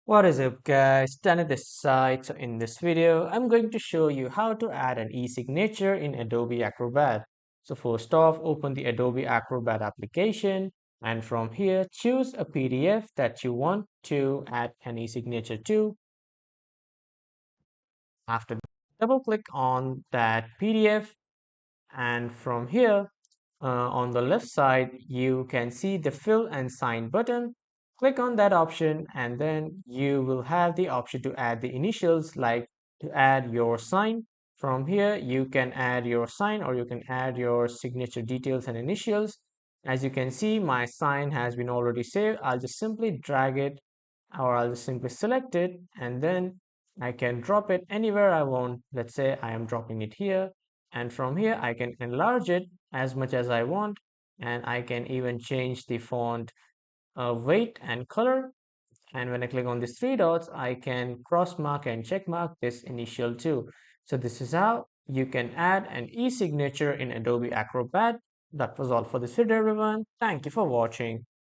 What is up guys, Danny this side. So in this video, I'm going to show you how to add an e-signature in Adobe Acrobat. So first off, open the Adobe Acrobat application and from here, choose a PDF that you want to add an e-signature to. After that, double click on that PDF and from here, on the left side, you can see the fill and sign button. Click on that option and then you will have the option to add the initials, like to add your sign. From here, you can add your sign or you can add your signature details and initials. As you can see, my sign has been already saved. I'll just simply drag it or I'll just simply select it and then I can drop it anywhere I want. Let's say I am dropping it here, and from here I can enlarge it as much as I want, and I can even change the font weight and color. And when I click on these three dots, I can cross mark and check mark this initial too. So this is how you can add an e-signature in Adobe Acrobat. That was all for this video everyone. Thank you for watching.